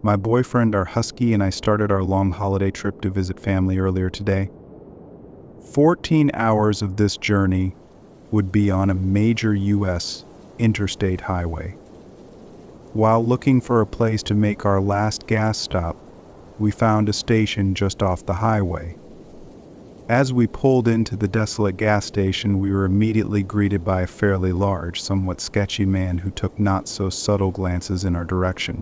My boyfriend, our husky, and I started our long holiday trip to visit family earlier today. 14 hours of this journey would be on a major U.S. interstate highway. While looking for a place to make our last gas stop, we found a station just off the highway. As we pulled into the desolate gas station, we were immediately greeted by a fairly large, somewhat sketchy man who took not-so-subtle glances in our direction.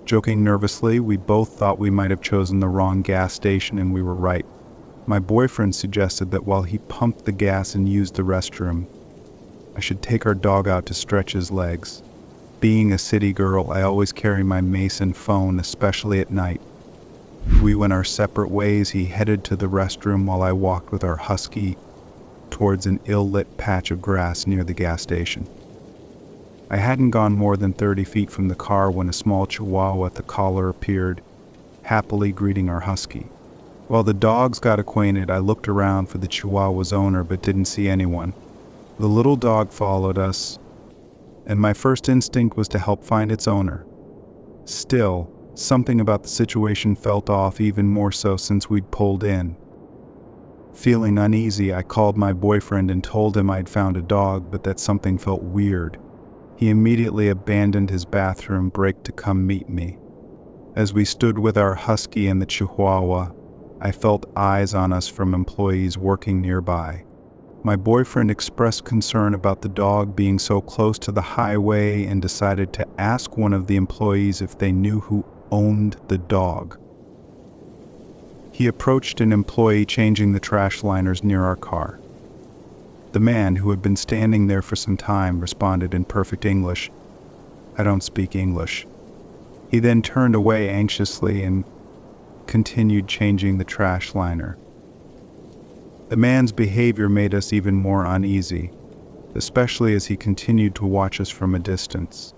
Joking nervously, we both thought we might have chosen the wrong gas station, and we were right. My boyfriend suggested that while he pumped the gas and used the restroom, I should take our dog out to stretch his legs. Being a city girl, I always carry my Mason phone, especially at night. We went our separate ways. He headed to the restroom while I walked with our husky towards an ill-lit patch of grass near the gas station. I hadn't gone more than 30 feet from the car when a small chihuahua at the collar appeared, happily greeting our husky. While the dogs got acquainted, I looked around for the chihuahua's owner but didn't see anyone. The little dog followed us, and my first instinct was to help find its owner. Still, something about the situation felt off, even more so since we'd pulled in. Feeling uneasy, I called my boyfriend and told him I'd found a dog, but that something felt weird. He immediately abandoned his bathroom break to come meet me. As we stood with our husky and the chihuahua, I felt eyes on us from employees working nearby. My boyfriend expressed concern about the dog being so close to the highway and decided to ask one of the employees if they knew who owned the dog. He approached an employee changing the trash liners near our car. The man, who had been standing there for some time, responded in perfect English, "I don't speak English." He then turned away anxiously and continued changing the trash liner. The man's behavior made us even more uneasy, especially as he continued to watch us from a distance.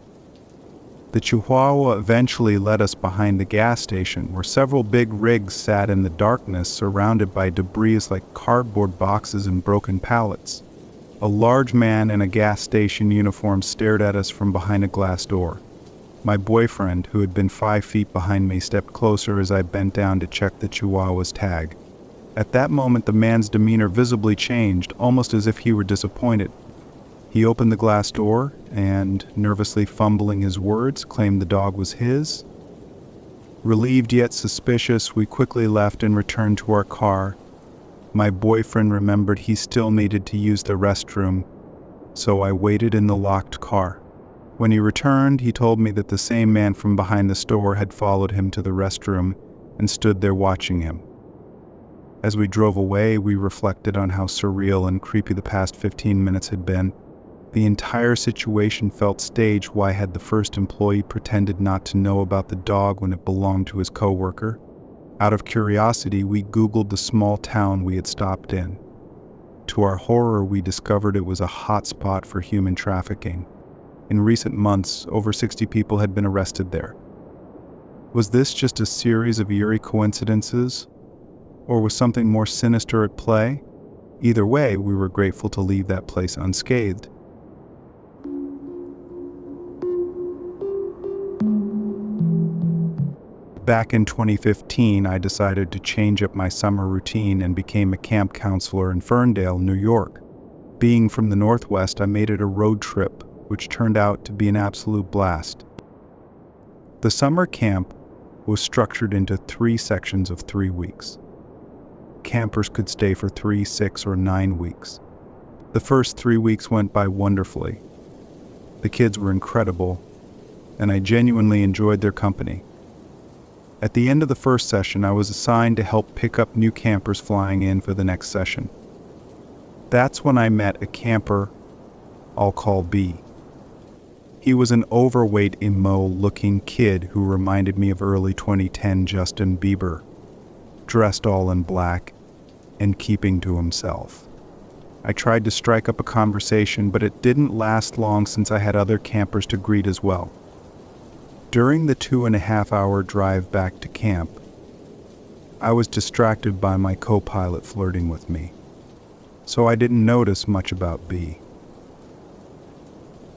The chihuahua eventually led us behind the gas station, where several big rigs sat in the darkness, surrounded by debris like cardboard boxes and broken pallets. A large man in a gas station uniform stared at us from behind a glass door. My boyfriend, who had been 5 feet behind me, stepped closer as I bent down to check the chihuahua's tag. At that moment, the man's demeanor visibly changed, almost as if he were disappointed. He opened the glass door and, nervously fumbling his words, claimed the dog was his. Relieved yet suspicious, we quickly left and returned to our car. My boyfriend remembered he still needed to use the restroom, so I waited in the locked car. When he returned, he told me that the same man from behind the store had followed him to the restroom and stood there watching him. As we drove away, we reflected on how surreal and creepy the past 15 minutes had been. The entire situation felt staged. Why had the first employee pretended not to know about the dog when it belonged to his coworker? Out of curiosity, we Googled the small town we had stopped in. To our horror, we discovered it was a hot spot for human trafficking. In recent months, over 60 people had been arrested there. Was this just a series of eerie coincidences? Or was something more sinister at play? Either way, we were grateful to leave that place unscathed. Back in 2015, I decided to change up my summer routine and became a camp counselor in Ferndale, New York. Being from the Northwest, I made it a road trip, which turned out to be an absolute blast. The summer camp was structured into 3 sections of 3 weeks. Campers could stay for 3, 6, or 9 weeks. The first 3 weeks went by wonderfully. The kids were incredible, and I genuinely enjoyed their company. At the end of the first session, I was assigned to help pick up new campers flying in for the next session. That's when I met a camper I'll call B. He was an overweight, emo-looking kid who reminded me of early 2010 Justin Bieber, dressed all in black and keeping to himself. I tried to strike up a conversation, but it didn't last long since I had other campers to greet as well. During the 2.5-hour drive back to camp, I was distracted by my co-pilot flirting with me, so I didn't notice much about B.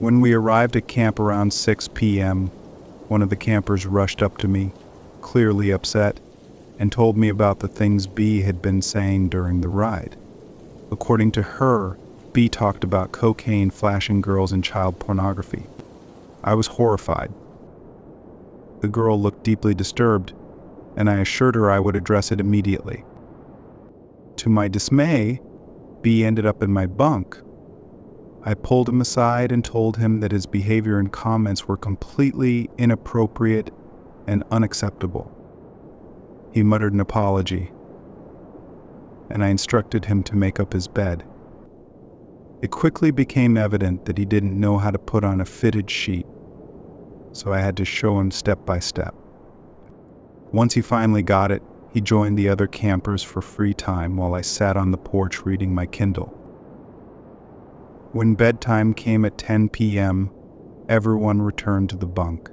When we arrived at camp around 6 p.m., One of the campers rushed up to me, clearly upset, and told me about the things B had been saying during the ride. According to her, B talked about cocaine, flashing girls, and child pornography. I was horrified. The girl looked deeply disturbed, and I assured her I would address it immediately. To my dismay, B ended up in my bunk. I pulled him aside and told him that his behavior and comments were completely inappropriate and unacceptable. He muttered an apology, and I instructed him to make up his bed. It quickly became evident that he didn't know how to put on a fitted sheet, so I had to show him step by step. Once he finally got it, he joined the other campers for free time while I sat on the porch reading my Kindle. When bedtime came at 10 p.m., everyone returned to the bunk.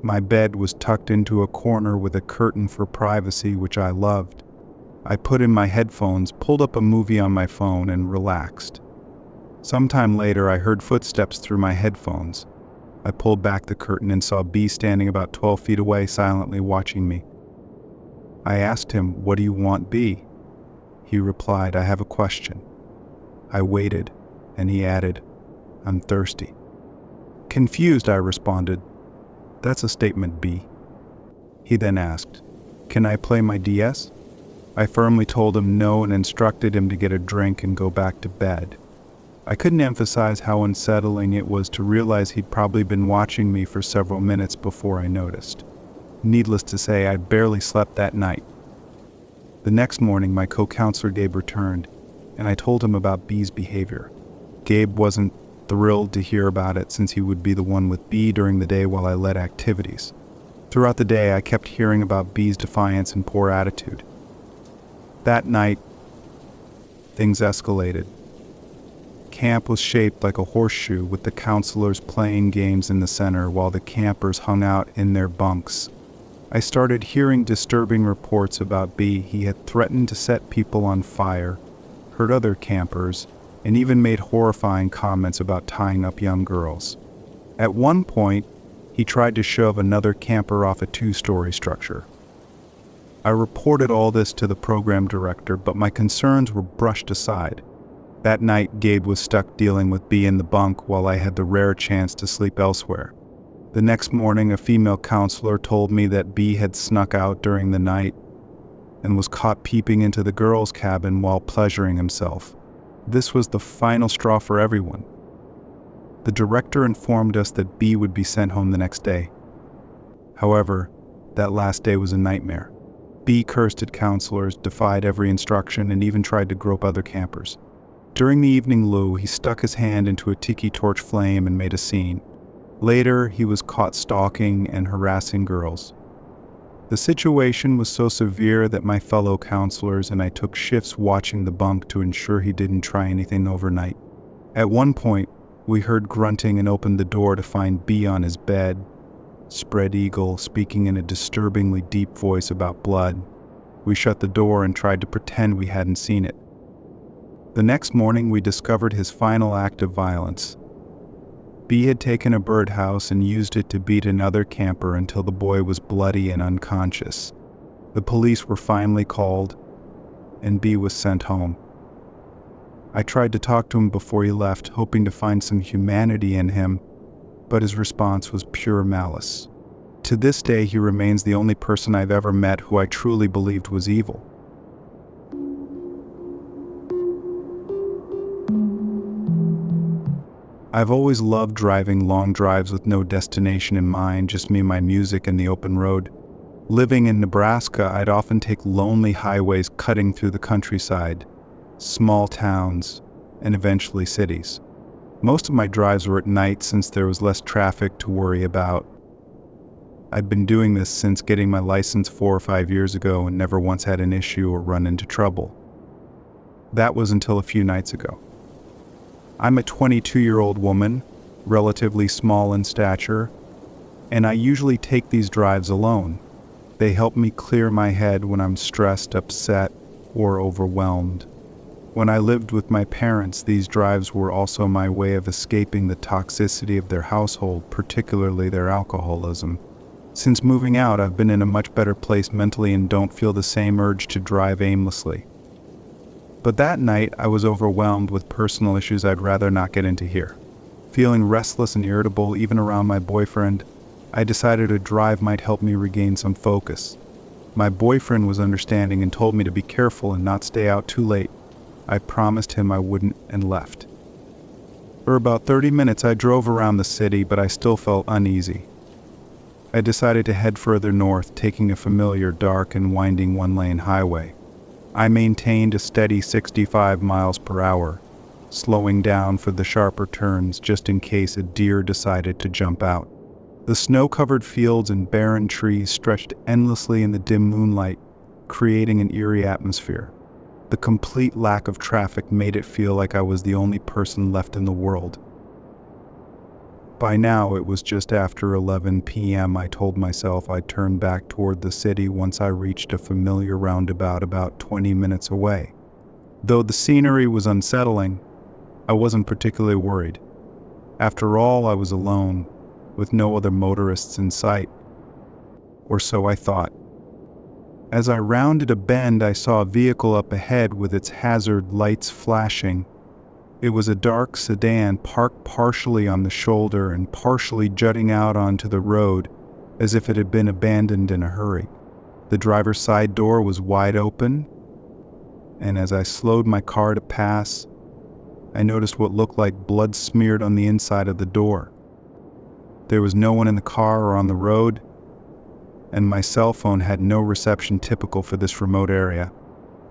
My bed was tucked into a corner with a curtain for privacy, which I loved. I put in my headphones, pulled up a movie on my phone, and relaxed. Sometime later, I heard footsteps through my headphones. I pulled back the curtain and saw B standing about 12 feet away, silently watching me. I asked him, "What do you want, B?" He replied, "I have a question." I waited, and he added, "I'm thirsty." Confused, I responded, "That's a statement, B." He then asked, "Can I play my DS?" I firmly told him no and instructed him to get a drink and go back to bed. I couldn't emphasize how unsettling it was to realize he'd probably been watching me for several minutes before I noticed. Needless to say, I barely slept that night. The next morning, my co-counselor Gabe returned, and I told him about B's behavior. Gabe wasn't thrilled to hear about it since he would be the one with B during the day while I led activities. Throughout the day, I kept hearing about B's defiance and poor attitude. That night, things escalated. Camp was shaped like a horseshoe, with the counselors playing games in the center while the campers hung out in their bunks. I started hearing disturbing reports about B. He had threatened to set people on fire, hurt other campers, and even made horrifying comments about tying up young girls. At one point, he tried to shove another camper off a 2-story structure. I reported all this to the program director, but my concerns were brushed aside. That night, Gabe was stuck dealing with B in the bunk while I had the rare chance to sleep elsewhere. The next morning, a female counselor told me that B had snuck out during the night and was caught peeping into the girls' cabin while pleasuring himself. This was the final straw for everyone. The director informed us that B would be sent home the next day. However, that last day was a nightmare. B cursed at counselors, defied every instruction, and even tried to grope other campers. During the evening loo, he stuck his hand into a tiki torch flame and made a scene. Later, he was caught stalking and harassing girls. The situation was so severe that my fellow counselors and I took shifts watching the bunk to ensure he didn't try anything overnight. At one point, we heard grunting and opened the door to find B on his bed, spread eagle, speaking in a disturbingly deep voice about blood. We shut the door and tried to pretend we hadn't seen it. The next morning, we discovered his final act of violence. B had taken a birdhouse and used it to beat another camper until the boy was bloody and unconscious. The police were finally called, and B was sent home. I tried to talk to him before he left, hoping to find some humanity in him, but his response was pure malice. To this day, he remains the only person I've ever met who I truly believed was evil. I've always loved driving long drives with no destination in mind, just me, my music, and the open road. Living in Nebraska, I'd often take lonely highways cutting through the countryside, small towns, and eventually cities. Most of my drives were at night since there was less traffic to worry about. I'd been doing this since getting my license 4 or 5 years ago and never once had an issue or run into trouble. That was until a few nights ago. I'm a 22-year-old woman, relatively small in stature, and I usually take these drives alone. They help me clear my head when I'm stressed, upset, or overwhelmed. When I lived with my parents, these drives were also my way of escaping the toxicity of their household, particularly their alcoholism. Since moving out, I've been in a much better place mentally and don't feel the same urge to drive aimlessly. But that night, I was overwhelmed with personal issues I'd rather not get into here. Feeling restless and irritable even around my boyfriend, I decided a drive might help me regain some focus. My boyfriend was understanding and told me to be careful and not stay out too late. I promised him I wouldn't and left. For about 30 minutes, I drove around the city, but I still felt uneasy. I decided to head further north, taking a familiar, dark, and winding one-lane highway. I maintained a steady 65 miles per hour, slowing down for the sharper turns just in case a deer decided to jump out. The snow-covered fields and barren trees stretched endlessly in the dim moonlight, creating an eerie atmosphere. The complete lack of traffic made it feel like I was the only person left in the world. By now, it was just after 11 p.m. I told myself I'd turn back toward the city once I reached a familiar roundabout about 20 minutes away. Though the scenery was unsettling, I wasn't particularly worried. After all, I was alone, with no other motorists in sight. Or so I thought. As I rounded a bend, I saw a vehicle up ahead with its hazard lights flashing. It was a dark sedan parked partially on the shoulder and partially jutting out onto the road, as if it had been abandoned in a hurry. The driver's side door was wide open, and as I slowed my car to pass, I noticed what looked like blood smeared on the inside of the door. There was no one in the car or on the road, and my cell phone had no reception typical for this remote area.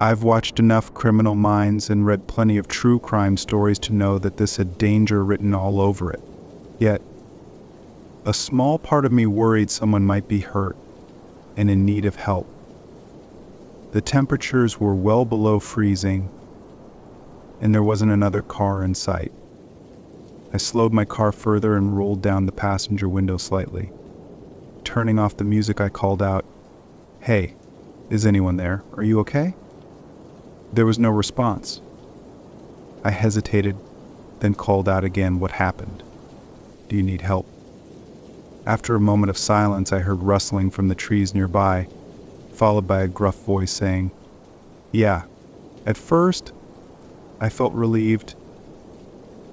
I've watched enough Criminal Minds and read plenty of true crime stories to know that this had danger written all over it. Yet, a small part of me worried someone might be hurt and in need of help. The temperatures were well below freezing, and there wasn't another car in sight. I slowed my car further and rolled down the passenger window slightly. Turning off the music, I called out, "Hey, is anyone there? Are you okay?" There was no response. I hesitated, then called out again, "What happened? Do you need help?" After a moment of silence, I heard rustling from the trees nearby, followed by a gruff voice saying, "Yeah." At first, I felt relieved,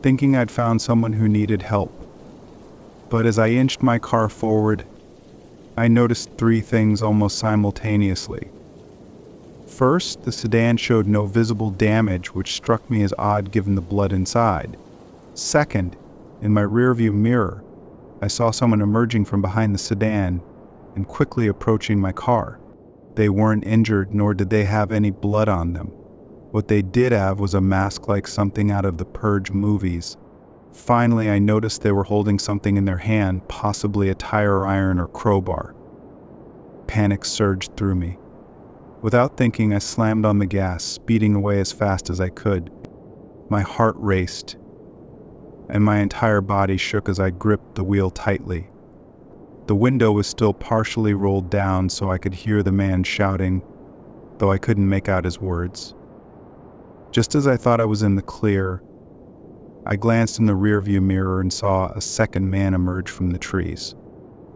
thinking I'd found someone who needed help. But as I inched my car forward, I noticed three things almost simultaneously. First, the sedan showed no visible damage, which struck me as odd given the blood inside. Second, in my rearview mirror, I saw someone emerging from behind the sedan and quickly approaching my car. They weren't injured, nor did they have any blood on them. What they did have was a mask like something out of the Purge movies. Finally, I noticed they were holding something in their hand, possibly a tire iron or crowbar. Panic surged through me. Without thinking, I slammed on the gas, speeding away as fast as I could. My heart raced, and my entire body shook as I gripped the wheel tightly. The window was still partially rolled down, so I could hear the man shouting, though I couldn't make out his words. Just as I thought I was in the clear, I glanced in the rearview mirror and saw a second man emerge from the trees.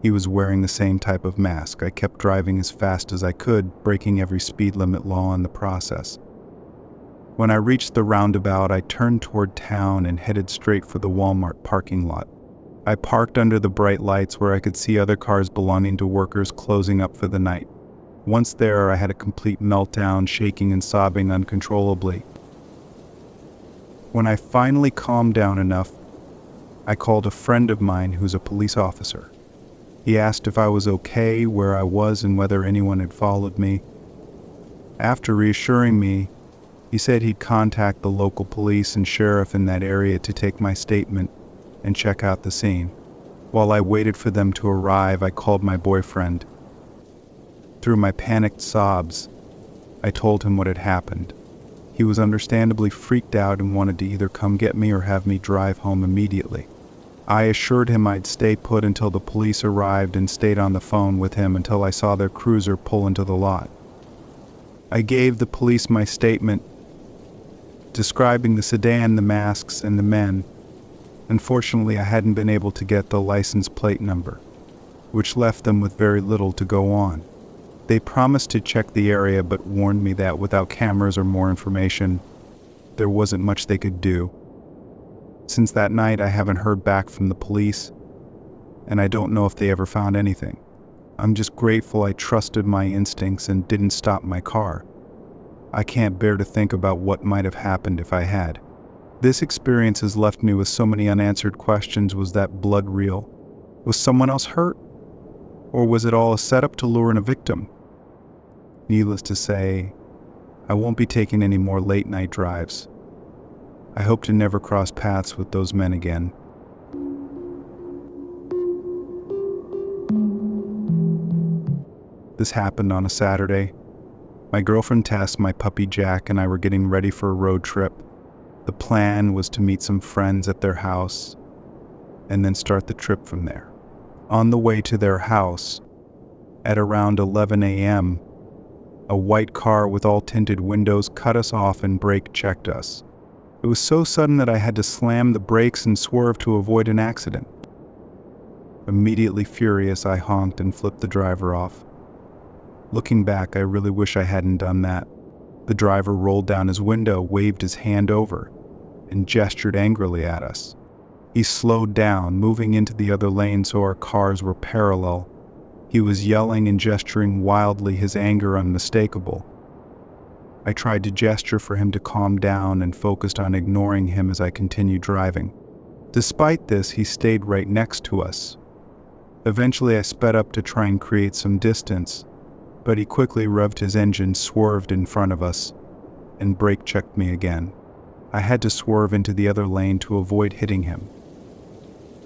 He was wearing the same type of mask. I kept driving as fast as I could, breaking every speed limit law in the process. When I reached the roundabout, I turned toward town and headed straight for the Walmart parking lot. I parked under the bright lights where I could see other cars belonging to workers closing up for the night. Once there, I had a complete meltdown, shaking and sobbing uncontrollably. When I finally calmed down enough, I called a friend of mine who's a police officer. He asked if I was okay, where I was, and whether anyone had followed me. After reassuring me, he said he'd contact the local police and sheriff in that area to take my statement and check out the scene. While I waited for them to arrive, I called my boyfriend. Through my panicked sobs, I told him what had happened. He was understandably freaked out and wanted to either come get me or have me drive home immediately. I assured him I'd stay put until the police arrived and stayed on the phone with him until I saw their cruiser pull into the lot. I gave the police my statement, describing the sedan, the masks, and the men. Unfortunately, I hadn't been able to get the license plate number, which left them with very little to go on. They promised to check the area but warned me that without cameras or more information, there wasn't much they could do. Since that night, I haven't heard back from the police, and I don't know if they ever found anything. I'm just grateful I trusted my instincts and didn't stop my car. I can't bear to think about what might have happened if I had. This experience has left me with so many unanswered questions. Was that blood real? Was someone else hurt? Or was it all a setup to lure in a victim? Needless to say, I won't be taking any more late-night drives. I hope to never cross paths with those men again. This happened on a Saturday. My girlfriend Tess, my puppy Jack, and I were getting ready for a road trip. The plan was to meet some friends at their house and then start the trip from there. On the way to their house, at around 11 a.m., a white car with all tinted windows cut us off and brake checked us. It was so sudden that I had to slam the brakes and swerve to avoid an accident. Immediately furious, I honked and flipped the driver off. Looking back, I really wish I hadn't done that. The driver rolled down his window, waved his hand over, and gestured angrily at us. He slowed down, moving into the other lane so our cars were parallel. He was yelling and gesturing wildly, his anger unmistakable. I tried to gesture for him to calm down and focused on ignoring him as I continued driving. Despite this, he stayed right next to us. Eventually, I sped up to try and create some distance, but he quickly revved his engine, swerved in front of us, and brake checked me again. I had to swerve into the other lane to avoid hitting him.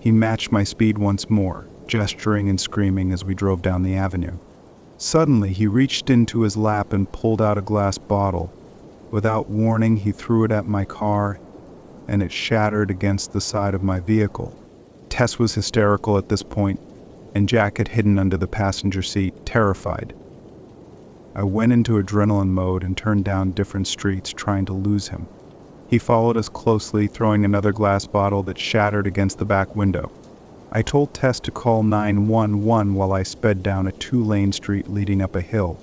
He matched my speed once more, gesturing and screaming as we drove down the avenue. Suddenly, he reached into his lap and pulled out a glass bottle. Without warning, he threw it at my car, and it shattered against the side of my vehicle. Tess was hysterical at this point, and Jack had hidden under the passenger seat, terrified. I went into adrenaline mode and turned down different streets, trying to lose him. He followed us closely, throwing another glass bottle that shattered against the back window. I told Tess to call 911 while I sped down a 2-lane street leading up a hill.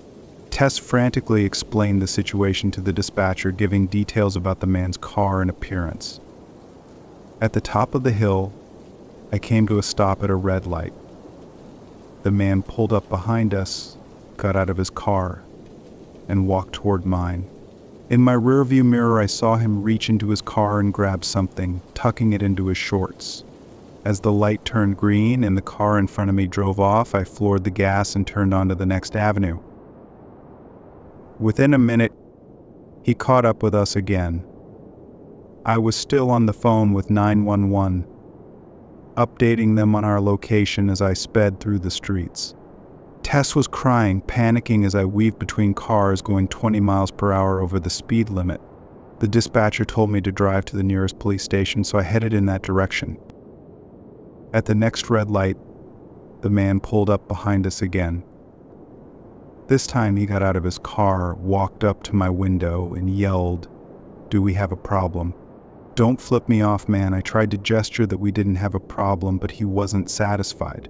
Tess frantically explained the situation to the dispatcher, giving details about the man's car and appearance. At the top of the hill, I came to a stop at a red light. The man pulled up behind us, got out of his car, and walked toward mine. In my rearview mirror, I saw him reach into his car and grab something, tucking it into his shorts. As the light turned green and the car in front of me drove off, I floored the gas and turned onto the next avenue. Within a minute, he caught up with us again. I was still on the phone with 911, updating them on our location as I sped through the streets. Tess was crying, panicking as I weaved between cars going 20 miles per hour over the speed limit. The dispatcher told me to drive to the nearest police station, so I headed in that direction. At the next red light, the man pulled up behind us again. This time he got out of his car, walked up to my window, and yelled, "Do we have a problem?" "Don't flip me off, man." I tried to gesture that we didn't have a problem, but he wasn't satisfied.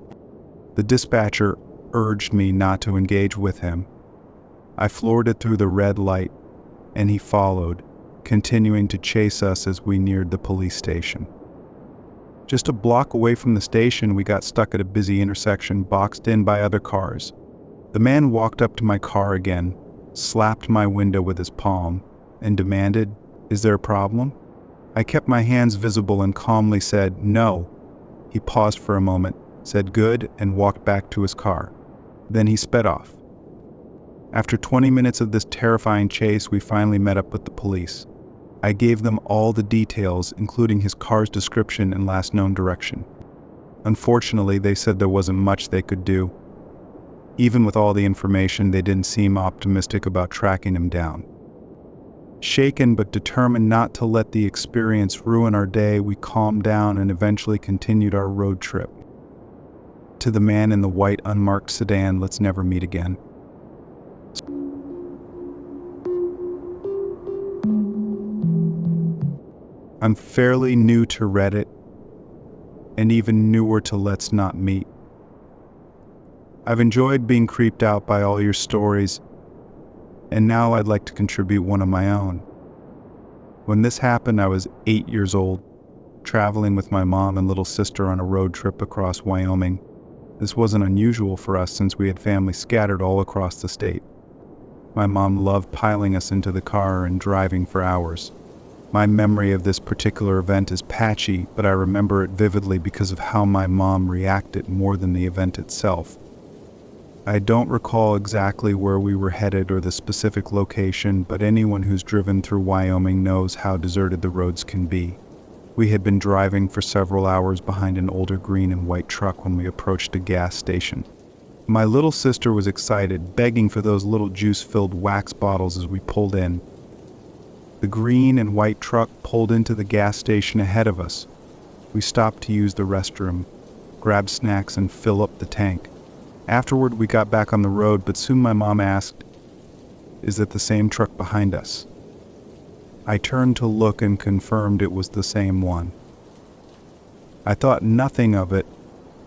The dispatcher urged me not to engage with him. I floored it through the red light, and he followed, continuing to chase us as we neared the police station. Just a block away from the station, we got stuck at a busy intersection, boxed in by other cars. The man walked up to my car again, slapped my window with his palm, and demanded, "Is there a problem?" I kept my hands visible and calmly said, "No." He paused for a moment, said "Good," and walked back to his car. Then he sped off. After 20 minutes of this terrifying chase, we finally met up with the police. I gave them all the details, including his car's description and last known direction. Unfortunately, they said there wasn't much they could do. Even with all the information, they didn't seem optimistic about tracking him down. Shaken but determined not to let the experience ruin our day, we calmed down and eventually continued our road trip. To the man in the white unmarked sedan, let's never meet again. I'm fairly new to Reddit and even newer to Let's Not Meet. I've enjoyed being creeped out by all your stories, and now I'd like to contribute one of my own. When this happened, I was 8 years old, traveling with my mom and little sister on a road trip across Wyoming. This wasn't unusual for us since we had family scattered all across the state. My mom loved piling us into the car and driving for hours. My memory of this particular event is patchy, but I remember it vividly because of how my mom reacted more than the event itself. I don't recall exactly where we were headed or the specific location, but anyone who's driven through Wyoming knows how deserted the roads can be. We had been driving for several hours behind an older green and white truck when we approached a gas station. My little sister was excited, begging for those little juice-filled wax bottles as we pulled in. The green and white truck pulled into the gas station ahead of us. We stopped to use the restroom, grab snacks, and fill up the tank. Afterward, we got back on the road, but soon my mom asked, "Is it the same truck behind us?" I turned to look and confirmed it was the same one. I thought nothing of it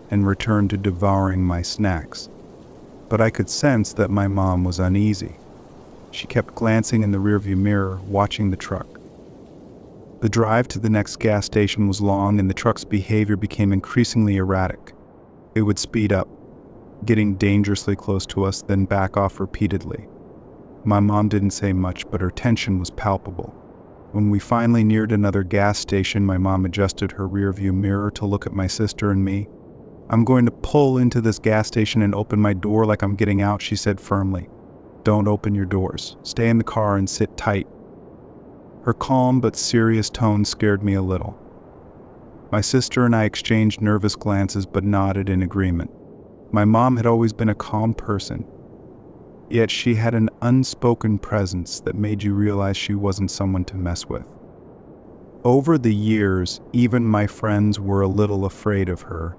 and returned to devouring my snacks, but I could sense that my mom was uneasy. She kept glancing in the rearview mirror, watching the truck. The drive to the next gas station was long, and the truck's behavior became increasingly erratic. It would speed up, getting dangerously close to us, then back off repeatedly. My mom didn't say much, but her tension was palpable. When we finally neared another gas station, my mom adjusted her rearview mirror to look at my sister and me. "I'm going to pull into this gas station and open my door like I'm getting out," she said firmly. "Don't open your doors. Stay in the car and sit tight." Her calm but serious tone scared me a little. My sister and I exchanged nervous glances but nodded in agreement. My mom had always been a calm person, yet she had an unspoken presence that made you realize she wasn't someone to mess with. Over the years, even my friends were a little afraid of her,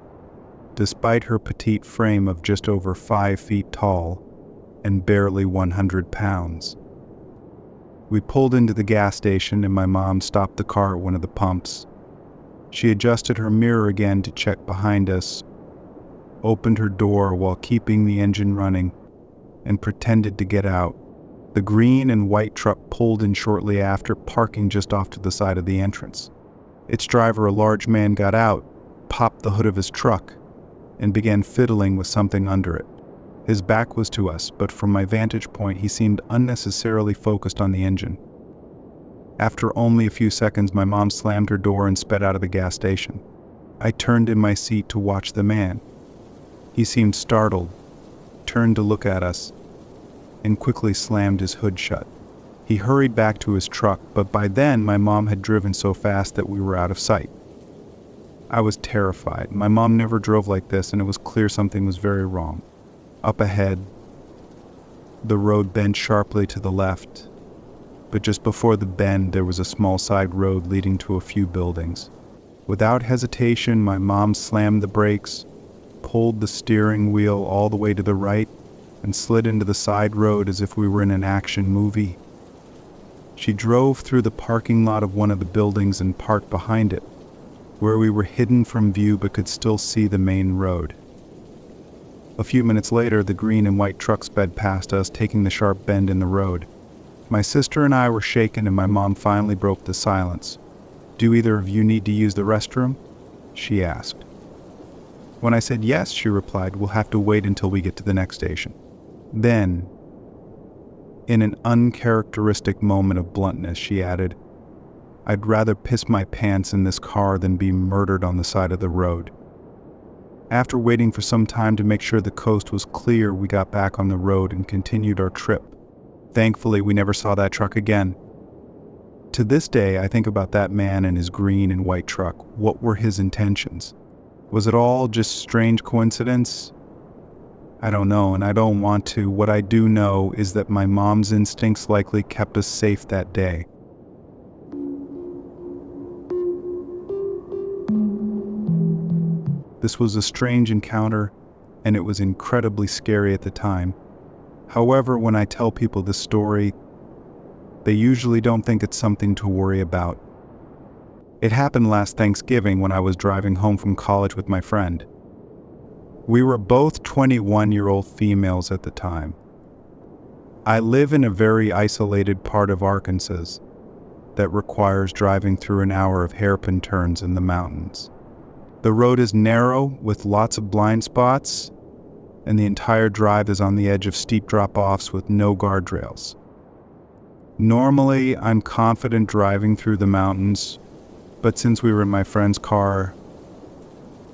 despite her petite frame of just over 5 feet tall and barely 100 pounds. We pulled into the gas station and my mom stopped the car at one of the pumps. She adjusted her mirror again to check behind us, opened her door while keeping the engine running, and pretended to get out. The green and white truck pulled in shortly after, parking just off to the side of the entrance. Its driver, a large man, got out, popped the hood of his truck, and began fiddling with something under it. His back was to us, but from my vantage point, he seemed unnecessarily focused on the engine. After only a few seconds, my mom slammed her door and sped out of the gas station. I turned in my seat to watch the man. He seemed startled, turned to look at us, and quickly slammed his hood shut. He hurried back to his truck, but by then my mom had driven so fast that we were out of sight. I was terrified. My mom never drove like this, and it was clear something was very wrong. Up ahead, the road bent sharply to the left, but just before the bend there was a small side road leading to a few buildings. Without hesitation, my mom slammed the brakes, pulled the steering wheel all the way to the right, and slid into the side road as if we were in an action movie. She drove through the parking lot of one of the buildings and parked behind it, where we were hidden from view but could still see the main road. A few minutes later, the green and white truck sped past us, taking the sharp bend in the road. My sister and I were shaken, and my mom finally broke the silence. "Do either of you need to use the restroom?" she asked. When I said yes, she replied, "We'll have to wait until we get to the next station." Then, in an uncharacteristic moment of bluntness, she added, "I'd rather piss my pants in this car than be murdered on the side of the road." After waiting for some time to make sure the coast was clear, we got back on the road and continued our trip. Thankfully, we never saw that truck again. To this day, I think about that man and his green and white truck. What were his intentions? Was it all just strange coincidence? I don't know, and I don't want to. What I do know is that my mom's instincts likely kept us safe that day. This was a strange encounter, and it was incredibly scary at the time. However, when I tell people this story, they usually don't think it's something to worry about. It happened last Thanksgiving when I was driving home from college with my friend. We were both 21-year-old females at the time. I live in a very isolated part of Arkansas that requires driving through an hour of hairpin turns in the mountains. The road is narrow with lots of blind spots, and the entire drive is on the edge of steep drop-offs with no guardrails. Normally, I'm confident driving through the mountains, but since we were in my friend's car,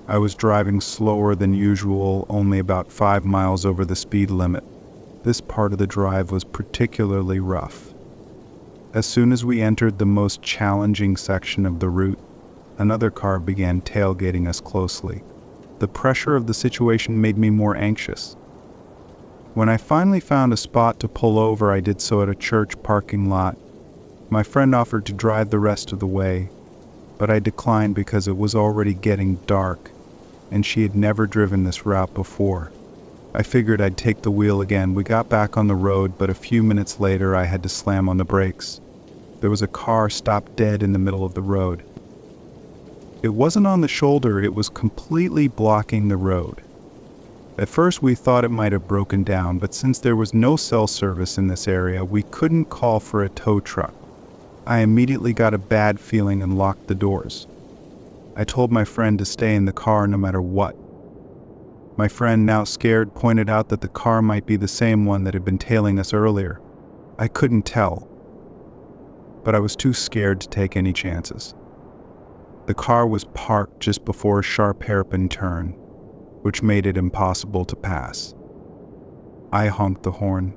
I was driving slower than usual, only about 5 miles over the speed limit. This part of the drive was particularly rough. As soon as we entered the most challenging section of the route, another car began tailgating us closely. The pressure of the situation made me more anxious. When I finally found a spot to pull over, I did so at a church parking lot. My friend offered to drive the rest of the way, but I declined because it was already getting dark, and she had never driven this route before. I figured I'd take the wheel again. We got back on the road, but a few minutes later I had to slam on the brakes. There was a car stopped dead in the middle of the road. It wasn't on the shoulder, it was completely blocking the road. At first we thought it might have broken down, but since there was no cell service in this area, we couldn't call for a tow truck. I immediately got a bad feeling and locked the doors. I told my friend to stay in the car no matter what. My friend, now scared, pointed out that the car might be the same one that had been tailing us earlier. I couldn't tell, but I was too scared to take any chances. The car was parked just before a sharp hairpin turn, which made it impossible to pass. I honked the horn,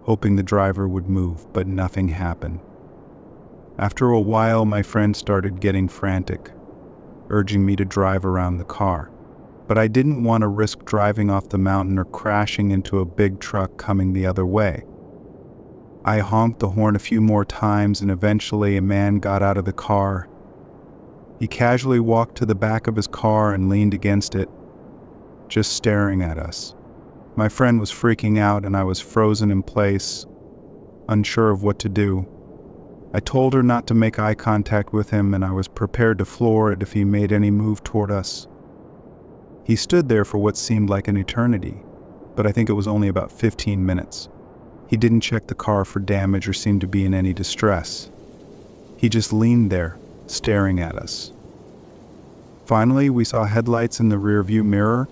hoping the driver would move, but nothing happened. After a while, my friend started getting frantic, urging me to drive around the car. But I didn't want to risk driving off the mountain or crashing into a big truck coming the other way. I honked the horn a few more times, and eventually a man got out of the car. He casually walked to the back of his car and leaned against it, just staring at us. My friend was freaking out, and I was frozen in place, unsure of what to do. I told her not to make eye contact with him, and I was prepared to floor it if he made any move toward us. He stood there for what seemed like an eternity, but I think it was only about 15 minutes. He didn't check the car for damage or seem to be in any distress. He just leaned there, staring at us. Finally, we saw headlights in the rearview mirror.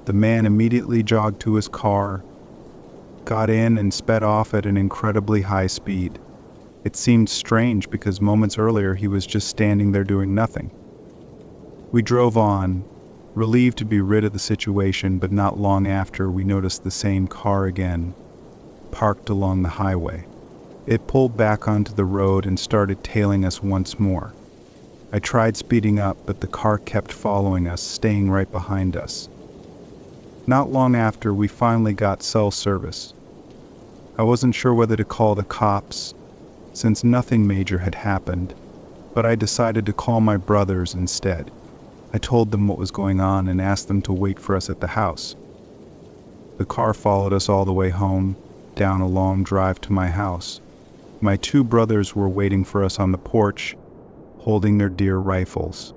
The man immediately jogged to his car, got in, and sped off at an incredibly high speed. It seemed strange because moments earlier he was just standing there doing nothing. We drove on, relieved to be rid of the situation, but not long after we noticed the same car again, parked along the highway. It pulled back onto the road and started tailing us once more. I tried speeding up, but the car kept following us, staying right behind us. Not long after, we finally got cell service. I wasn't sure whether to call the cops, since nothing major had happened, but I decided to call my brothers instead. I told them what was going on and asked them to wait for us at the house. The car followed us all the way home, down a long drive to my house. My two brothers were waiting for us on the porch, holding their deer rifles.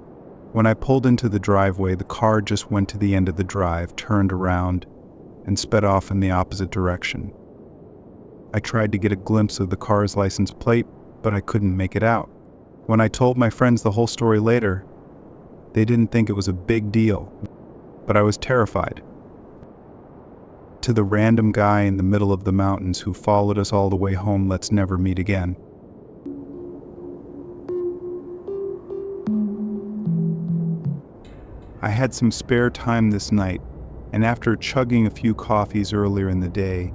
When I pulled into the driveway, the car just went to the end of the drive, turned around, and sped off in the opposite direction. I tried to get a glimpse of the car's license plate, but I couldn't make it out. When I told my friends the whole story later, they didn't think it was a big deal, but I was terrified. To the random guy in the middle of the mountains who followed us all the way home, let's never meet again. I had some spare time this night, and after chugging a few coffees earlier in the day,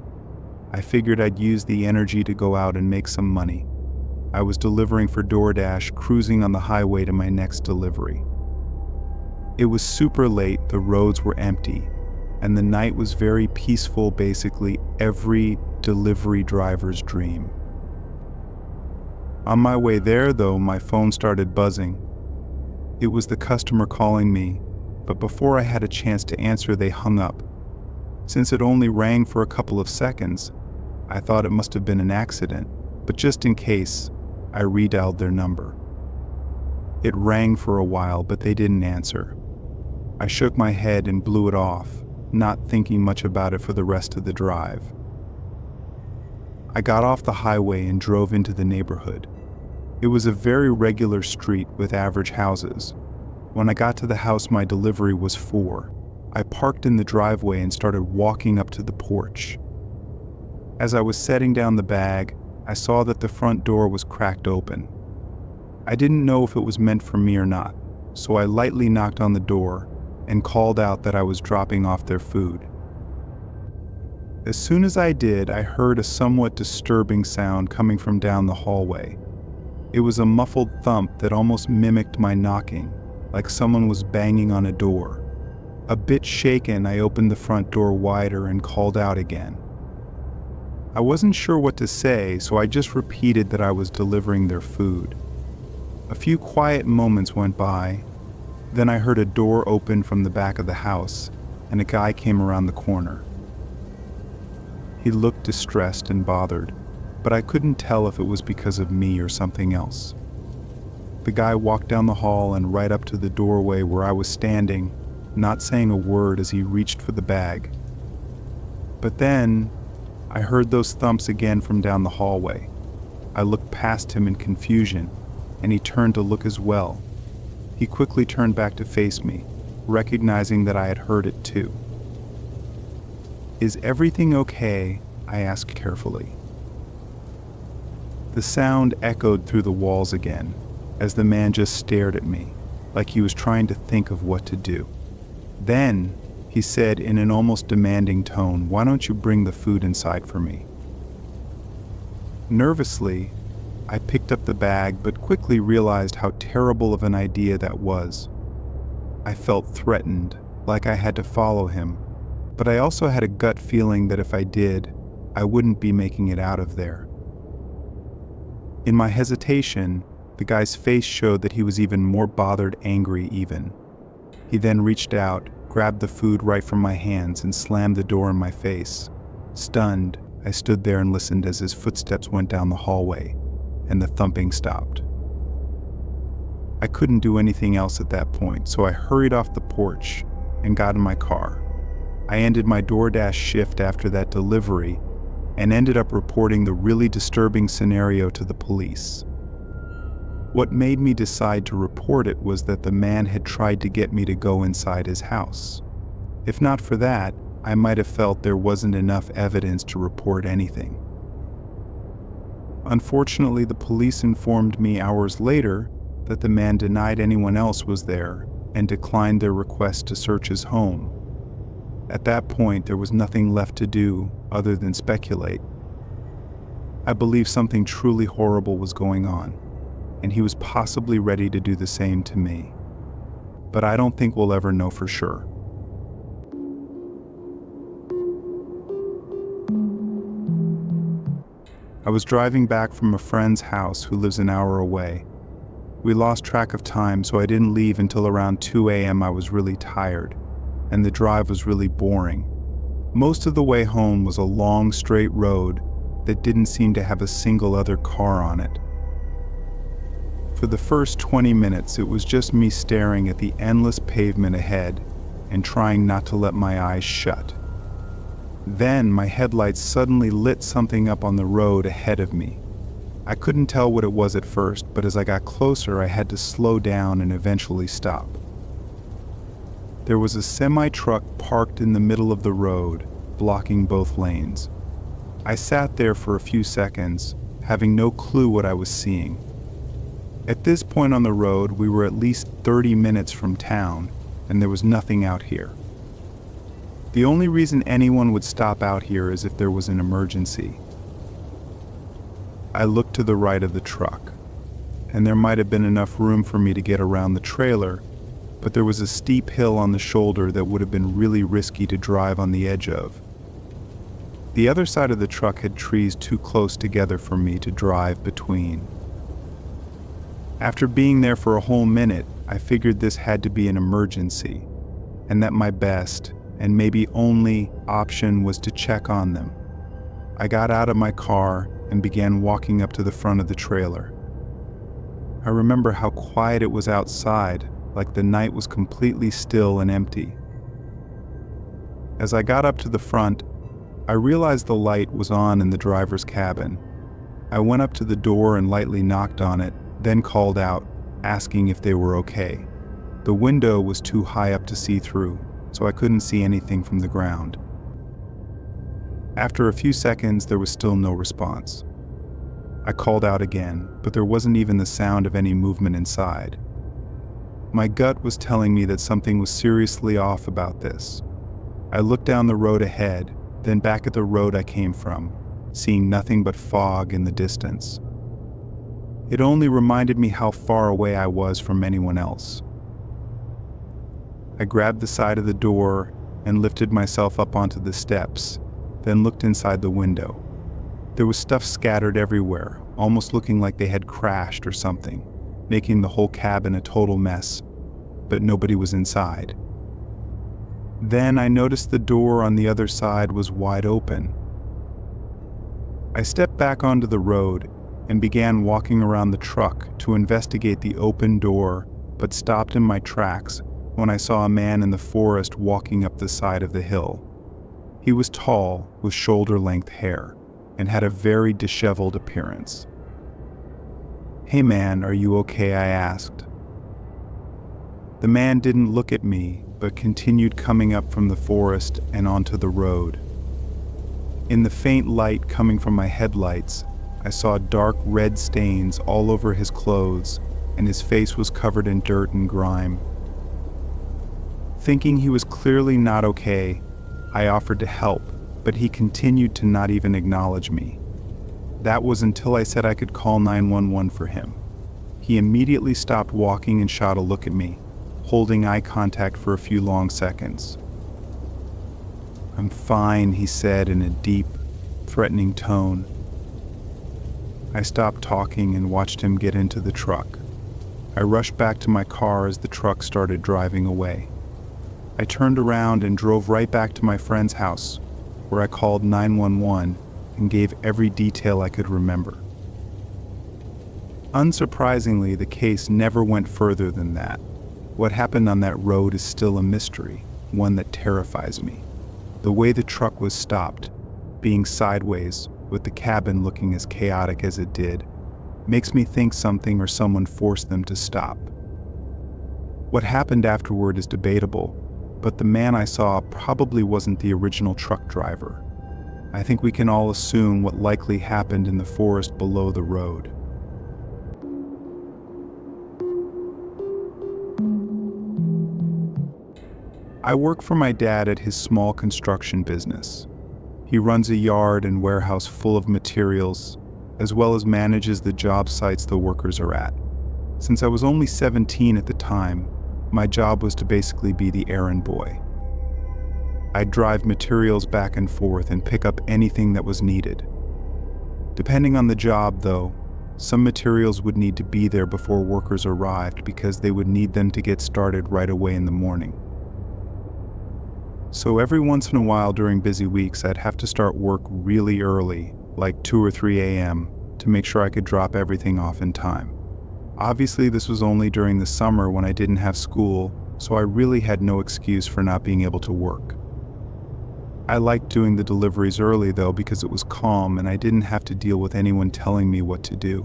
I figured I'd use the energy to go out and make some money. I was delivering for DoorDash, cruising on the highway to my next delivery. It was super late, the roads were empty, and the night was very peaceful, basically every delivery driver's dream. On my way there, though, my phone started buzzing. It was the customer calling me, but before I had a chance to answer, they hung up. Since it only rang for a couple of seconds, I thought it must have been an accident, but just in case, I redialed their number. It rang for a while, but they didn't answer. I shook my head and blew it off, not thinking much about it for the rest of the drive. I got off the highway and drove into the neighborhood. It was a very regular street with average houses. When I got to the house my delivery was for, I parked in the driveway and started walking up to the porch. As I was setting down the bag, I saw that the front door was cracked open. I didn't know if it was meant for me or not, so I lightly knocked on the door and called out that I was dropping off their food. As soon as I did, I heard a somewhat disturbing sound coming from down the hallway. It was a muffled thump that almost mimicked my knocking, like someone was banging on a door. A bit shaken, I opened the front door wider and called out again. I wasn't sure what to say, so I just repeated that I was delivering their food. A few quiet moments went by, then I heard a door open from the back of the house, and a guy came around the corner. He looked distressed and bothered, but I couldn't tell if it was because of me or something else. The guy walked down the hall and right up to the doorway where I was standing, not saying a word as he reached for the bag. But then, I heard those thumps again from down the hallway. I looked past him in confusion, and he turned to look as well. He quickly turned back to face me, recognizing that I had heard it too. "Is everything okay?" I asked carefully. The sound echoed through the walls again, as the man just stared at me, like he was trying to think of what to do. Then, he said in an almost demanding tone, "Why don't you bring the food inside for me?" Nervously, I picked up the bag but quickly realized how terrible of an idea that was. I felt threatened, like I had to follow him, but I also had a gut feeling that if I did, I wouldn't be making it out of there. In my hesitation, the guy's face showed that he was even more bothered, angry even. He then reached out, grabbed the food right from my hands, and slammed the door in my face. Stunned, I stood there and listened as his footsteps went down the hallway, and the thumping stopped. I couldn't do anything else at that point, so I hurried off the porch and got in my car. I ended my DoorDash shift after that delivery and ended up reporting the really disturbing scenario to the police. What made me decide to report it was that the man had tried to get me to go inside his house. If not for that, I might have felt there wasn't enough evidence to report anything. Unfortunately, the police informed me hours later that the man denied anyone else was there and declined their request to search his home. At that point, there was nothing left to do other than speculate. I believe something truly horrible was going on, and he was possibly ready to do the same to me. But I don't think we'll ever know for sure. I was driving back from a friend's house who lives an hour away. We lost track of time, so I didn't leave until around 2 a.m. I was really tired, and the drive was really boring. Most of the way home was a long, straight road that didn't seem to have a single other car on it. For the first 20 minutes, it was just me staring at the endless pavement ahead and trying not to let my eyes shut. Then my headlights suddenly lit something up on the road ahead of me. I couldn't tell what it was at first, but as I got closer, I had to slow down and eventually stop. There was a semi-truck parked in the middle of the road, blocking both lanes. I sat there for a few seconds, having no clue what I was seeing. At this point on the road, we were at least 30 minutes from town, and there was nothing out here. The only reason anyone would stop out here is if there was an emergency. I looked to the right of the truck, and there might have been enough room for me to get around the trailer, but there was a steep hill on the shoulder that would have been really risky to drive on the edge of. The other side of the truck had trees too close together for me to drive between. After being there for a whole minute, I figured this had to be an emergency, and that my best, and maybe only, option was to check on them. I got out of my car and began walking up to the front of the trailer. I remember how quiet it was outside, like the night was completely still and empty. As I got up to the front, I realized the light was on in the driver's cabin. I went up to the door and lightly knocked on it, then called out, asking if they were okay. The window was too high up to see through, so I couldn't see anything from the ground. After a few seconds, there was still no response. I called out again, but there wasn't even the sound of any movement inside. My gut was telling me that something was seriously off about this. I looked down the road ahead, then back at the road I came from, seeing nothing but fog in the distance. It only reminded me how far away I was from anyone else. I grabbed the side of the door and lifted myself up onto the steps, then looked inside the window. There was stuff scattered everywhere, almost looking like they had crashed or something, making the whole cabin a total mess, but nobody was inside. Then I noticed the door on the other side was wide open. I stepped back onto the road and began walking around the truck to investigate the open door, but stopped in my tracks when I saw a man in the forest walking up the side of the hill. He was tall, with shoulder-length hair, and had a very disheveled appearance. "Hey man, are you okay?" I asked. The man didn't look at me, but continued coming up from the forest and onto the road. In the faint light coming from my headlights, I saw dark red stains all over his clothes, and his face was covered in dirt and grime. Thinking he was clearly not okay, I offered to help, but he continued to not even acknowledge me. That was until I said I could call 911 for him. He immediately stopped walking and shot a look at me, holding eye contact for a few long seconds. "I'm fine," he said in a deep, threatening tone. I stopped talking and watched him get into the truck. I rushed back to my car as the truck started driving away. I turned around and drove right back to my friend's house, where I called 911 and gave every detail I could remember. Unsurprisingly, the case never went further than that. What happened on that road is still a mystery, one that terrifies me. The way the truck was stopped, being sideways, with the cabin looking as chaotic as it did, makes me think something or someone forced them to stop. What happened afterward is debatable, but the man I saw probably wasn't the original truck driver. I think we can all assume what likely happened in the forest below the road. I work for my dad at his small construction business. He runs a yard and warehouse full of materials, as well as manages the job sites the workers are at. Since I was only 17 at the time, my job was to basically be the errand boy. I'd drive materials back and forth and pick up anything that was needed. Depending on the job, though, some materials would need to be there before workers arrived because they would need them to get started right away in the morning. So every once in a while during busy weeks, I'd have to start work really early, like 2 or 3 a.m., to make sure I could drop everything off in time. Obviously, this was only during the summer when I didn't have school, so I really had no excuse for not being able to work. I liked doing the deliveries early, though, because it was calm and I didn't have to deal with anyone telling me what to do.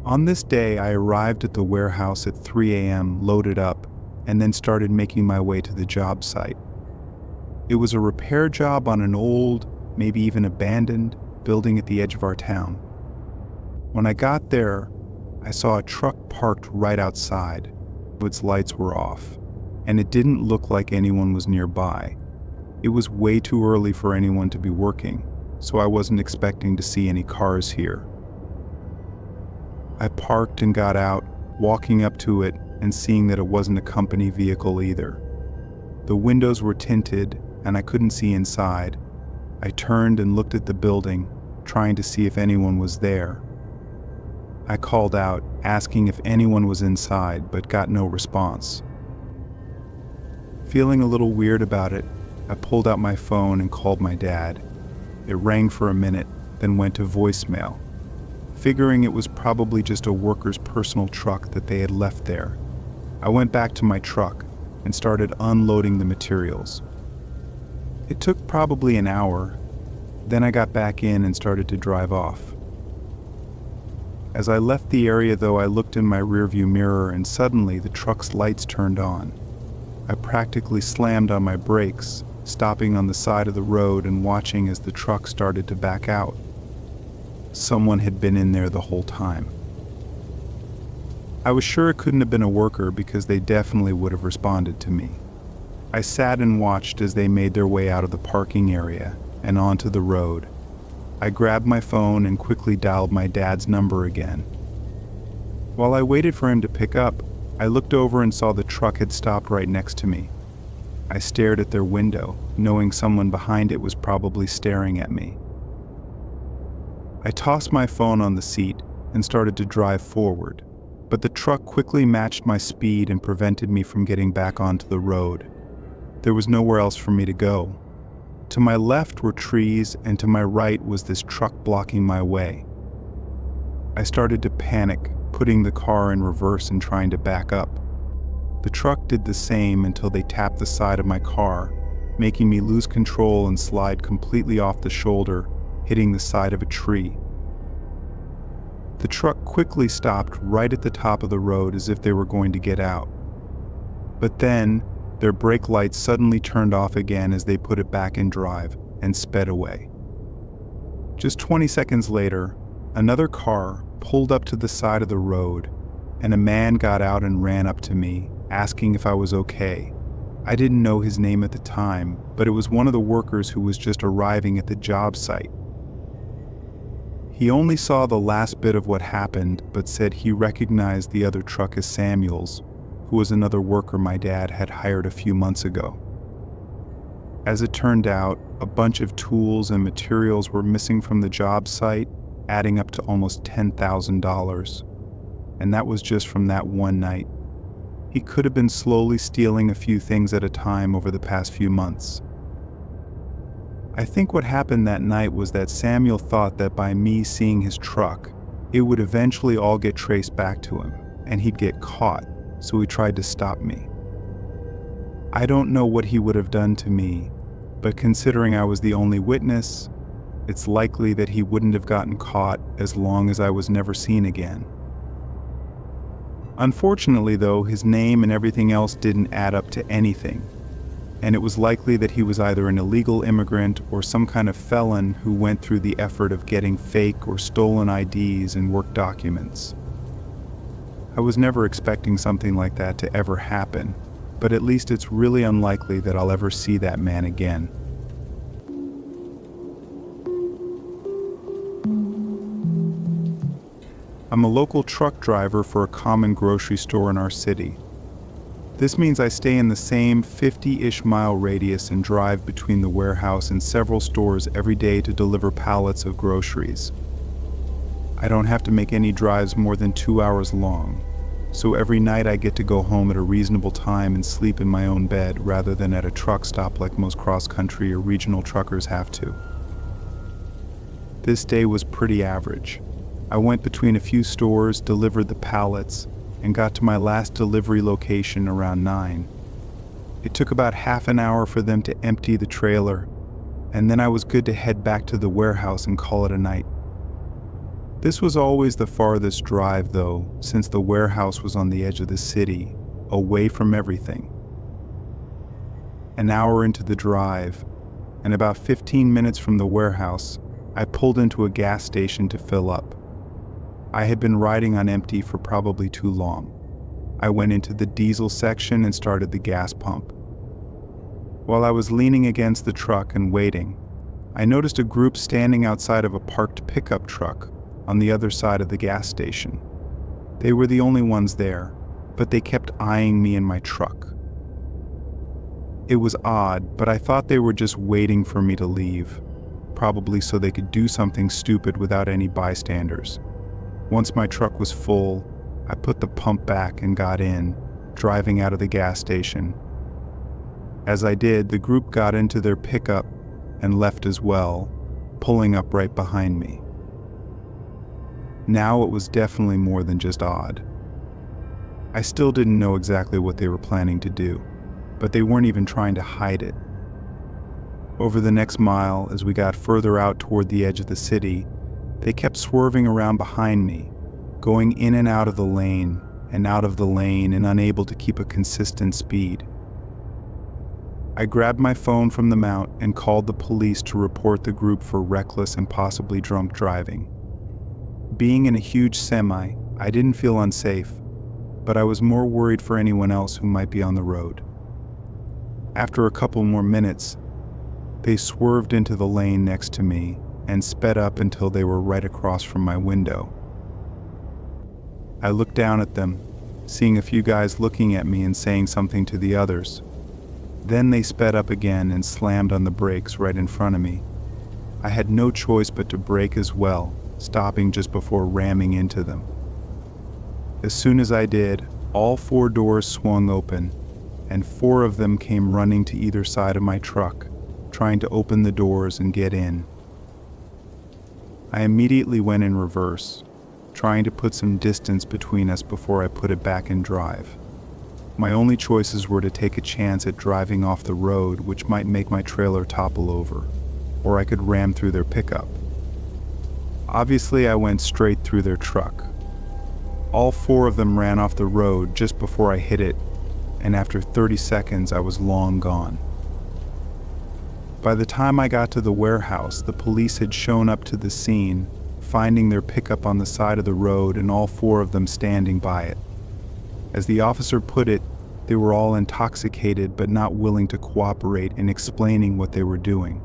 On this day, I arrived at the warehouse at 3 a.m., loaded up, and then started making my way to the job site. It was a repair job on an old, maybe even abandoned, building at the edge of our town. When I got there, I saw a truck parked right outside. Its lights were off, and it didn't look like anyone was nearby. It was way too early for anyone to be working, so I wasn't expecting to see any cars here. I parked and got out, walking up to it and seeing that it wasn't a company vehicle either. The windows were tinted and I couldn't see inside. I turned and looked at the building, trying to see if anyone was there. I called out, asking if anyone was inside, but got no response. Feeling a little weird about it, I pulled out my phone and called my dad. It rang for a minute, then went to voicemail. figuring it was probably just a worker's personal truck that they had left there. I went back to my truck and started unloading the materials. It took probably an hour, then I got back in and started to drive off. As I left the area though, I looked in my rearview mirror and suddenly the truck's lights turned on. I practically slammed on my brakes, stopping on the side of the road and watching as the truck started to back out. Someone had been in there the whole time. I was sure it couldn't have been a worker because they definitely would have responded to me. I sat and watched as they made their way out of the parking area and onto the road. I grabbed my phone and quickly dialed my dad's number again. While I waited for him to pick up, I looked over and saw the truck had stopped right next to me. I stared at their window, knowing someone behind it was probably staring at me. I tossed my phone on the seat and started to drive forward, but the truck quickly matched my speed and prevented me from getting back onto the road. There was nowhere else for me to go. To my left were trees, and to my right was this truck blocking my way. I started to panic, putting the car in reverse and trying to back up. The truck did the same until they tapped the side of my car, making me lose control and slide completely off the shoulder, hitting the side of a tree. The truck quickly stopped right at the top of the road as if they were going to get out. But then, their brake lights suddenly turned off again as they put it back in drive and sped away. Just 20 seconds later, another car pulled up to the side of the road, and a man got out and ran up to me, asking if I was okay. I didn't know his name at the time, but it was one of the workers who was just arriving at the job site. He only saw the last bit of what happened, but said he recognized the other truck as Samuel's, who was another worker my dad had hired a few months ago. As it turned out, a bunch of tools and materials were missing from the job site, adding up to almost $10,000. And that was just from that one night. He could have been slowly stealing a few things at a time over the past few months. I think what happened that night was that Samuel thought that by me seeing his truck, it would eventually all get traced back to him, and he'd get caught, so he tried to stop me. I don't know what he would have done to me, but considering I was the only witness, it's likely that he wouldn't have gotten caught as long as I was never seen again. Unfortunately though, his name and everything else didn't add up to anything, and it was likely that he was either an illegal immigrant or some kind of felon who went through the effort of getting fake or stolen IDs and work documents. I was never expecting something like that to ever happen, but at least it's really unlikely that I'll ever see that man again. I'm a local truck driver for a common grocery store in our city. This means I stay in the same 50-ish mile radius and drive between the warehouse and several stores every day to deliver pallets of groceries. I don't have to make any drives more than 2 hours long, so every night I get to go home at a reasonable time and sleep in my own bed rather than at a truck stop like most cross-country or regional truckers have to. This day was pretty average. I went between a few stores, delivered the pallets, and got to my last delivery location around 9. It took about half an hour for them to empty the trailer, and then I was good to head back to the warehouse and call it a night. This was always the farthest drive though, since the warehouse was on the edge of the city, away from everything. An hour into the drive, and about 15 minutes from the warehouse, I pulled into a gas station to fill up. I had been riding on empty for probably too long. I went into the diesel section and started the gas pump. While I was leaning against the truck and waiting, I noticed a group standing outside of a parked pickup truck on the other side of the gas station. They were the only ones there, but they kept eyeing me and my truck. It was odd, but I thought they were just waiting for me to leave, probably so they could do something stupid without any bystanders. Once my truck was full, I put the pump back and got in, driving out of the gas station. As I did, the group got into their pickup and left as well, pulling up right behind me. Now it was definitely more than just odd. I still didn't know exactly what they were planning to do, but they weren't even trying to hide it. Over the next mile, as we got further out toward the edge of the city, they kept swerving around behind me, going in and out of the lane and out of the lane and unable to keep a consistent speed. I grabbed my phone from the mount and called the police to report the group for reckless and possibly drunk driving. Being in a huge semi, I didn't feel unsafe, but I was more worried for anyone else who might be on the road. After a couple more minutes, they swerved into the lane next to me and sped up until they were right across from my window. I looked down at them, seeing a few guys looking at me and saying something to the others. Then they sped up again and slammed on the brakes right in front of me. I had no choice but to brake as well, stopping just before ramming into them. As soon as I did, all 4 doors swung open, and 4 of them came running to either side of my truck, trying to open the doors and get in. I immediately went in reverse, trying to put some distance between us before I put it back in drive. My only choices were to take a chance at driving off the road, which might make my trailer topple over, or I could ram through their pickup. Obviously, I went straight through their truck. All 4 of them ran off the road just before I hit it, and after 30 seconds, I was long gone. By the time I got to the warehouse, the police had shown up to the scene, finding their pickup on the side of the road and all 4 of them standing by it. As the officer put it, they were all intoxicated but not willing to cooperate in explaining what they were doing.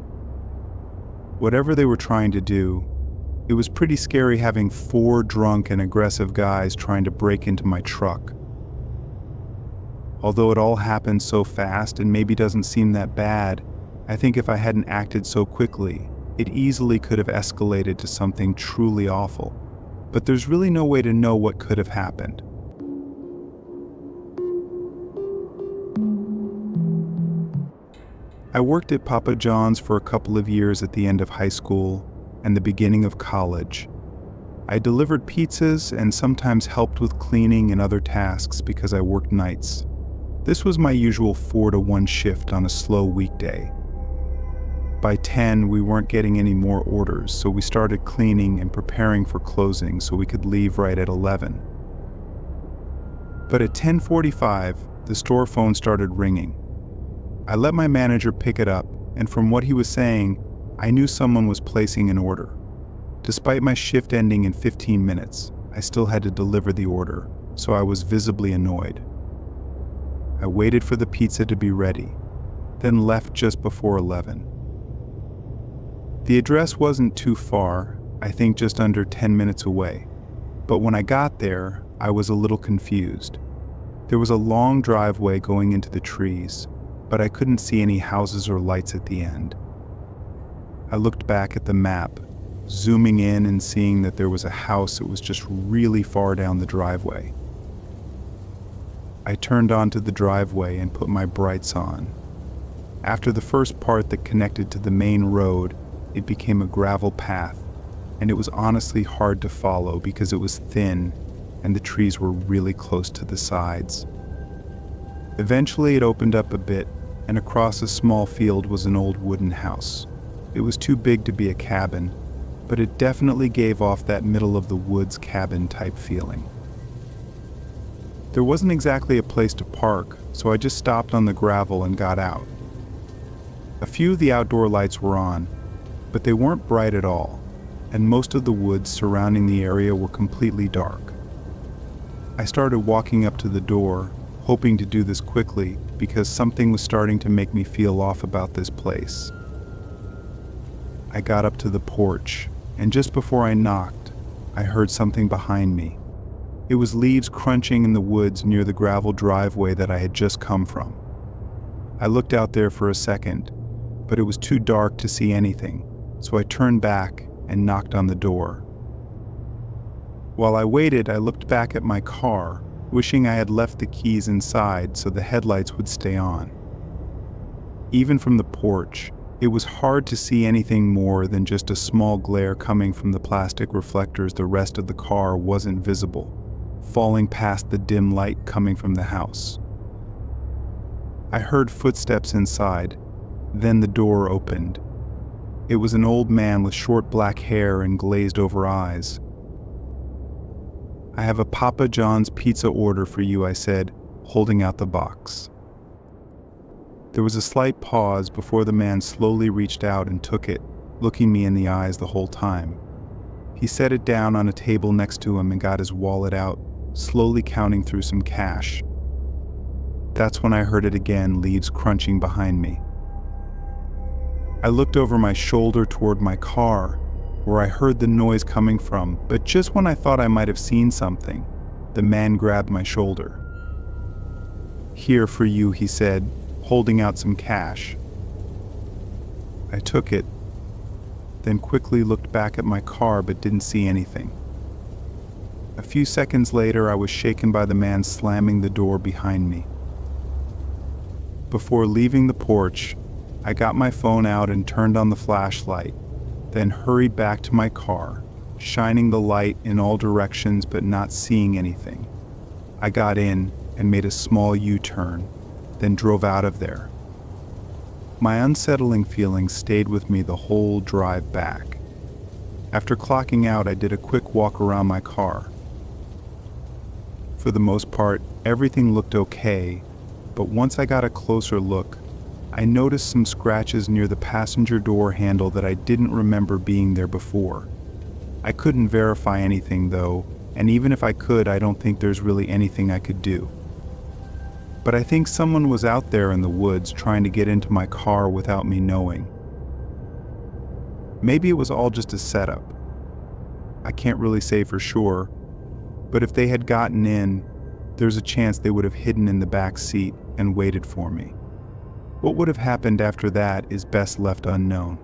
Whatever they were trying to do, it was pretty scary having 4 drunk and aggressive guys trying to break into my truck. Although it all happened so fast and maybe doesn't seem that bad, I think if I hadn't acted so quickly, it easily could have escalated to something truly awful. But there's really no way to know what could have happened. I worked at Papa John's for a couple of years at the end of high school and the beginning of college. I delivered pizzas and sometimes helped with cleaning and other tasks because I worked nights. This was my usual 4-to-1 shift on a slow weekday. By 10, we weren't getting any more orders, so we started cleaning and preparing for closing so we could leave right at 11. But at 10:45, the store phone started ringing. I let my manager pick it up, and from what he was saying, I knew someone was placing an order. Despite my shift ending in 15 minutes, I still had to deliver the order, so I was visibly annoyed. I waited for the pizza to be ready, then left just before 11. The address wasn't too far, I think just under 10 minutes away, but when I got there, I was a little confused. There was a long driveway going into the trees, but I couldn't see any houses or lights at the end. I looked back at the map, zooming in and seeing that there was a house that was just really far down the driveway. I turned onto the driveway and put my brights on. After the first part that connected to the main road, it became a gravel path, and it was honestly hard to follow because it was thin and the trees were really close to the sides. Eventually it opened up a bit, and across a small field was an old wooden house. It was too big to be a cabin, but it definitely gave off that middle-of-the-woods cabin type feeling. There wasn't exactly a place to park, so I just stopped on the gravel and got out. A few of the outdoor lights were on, but they weren't bright at all, and most of the woods surrounding the area were completely dark. I started walking up to the door, hoping to do this quickly because something was starting to make me feel off about this place. I got up to the porch, and just before I knocked, I heard something behind me. It was leaves crunching in the woods near the gravel driveway that I had just come from. I looked out there for a second, but it was too dark to see anything, so I turned back and knocked on the door. While I waited, I looked back at my car, wishing I had left the keys inside so the headlights would stay on. Even from the porch, It was hard to see anything more than just a small glare coming from the plastic reflectors. The rest of the car wasn't visible, falling past the dim light coming from the house. I heard footsteps inside, then the door opened. It was an old man with short black hair and glazed over eyes. "I have a Papa John's pizza order for you," I said, holding out the box. There was a slight pause before the man slowly reached out and took it, looking me in the eyes the whole time. He set it down on a table next to him and got his wallet out, slowly counting through some cash. That's when I heard it again, leaves crunching behind me. I looked over my shoulder toward my car, where I heard the noise coming from, but just when I thought I might have seen something, the man grabbed my shoulder. "Here for you," he said, holding out some cash. I took it, then quickly looked back at my car but didn't see anything. A few seconds later, I was shaken by the man slamming the door behind me. Before leaving the porch, I got my phone out and turned on the flashlight, then hurried back to my car, shining the light in all directions but not seeing anything. I got in and made a small U-turn, then drove out of there. My unsettling feelings stayed with me the whole drive back. After clocking out, I did a quick walk around my car. For the most part, everything looked okay, but once I got a closer look, I noticed some scratches near the passenger door handle that I didn't remember being there before. I couldn't verify anything though, and even if I could, I don't think there's really anything I could do. But I think someone was out there in the woods trying to get into my car without me knowing. Maybe it was all just a setup. I can't really say for sure, but if they had gotten in, there's a chance they would have hidden in the back seat and waited for me. What would have happened after that is best left unknown.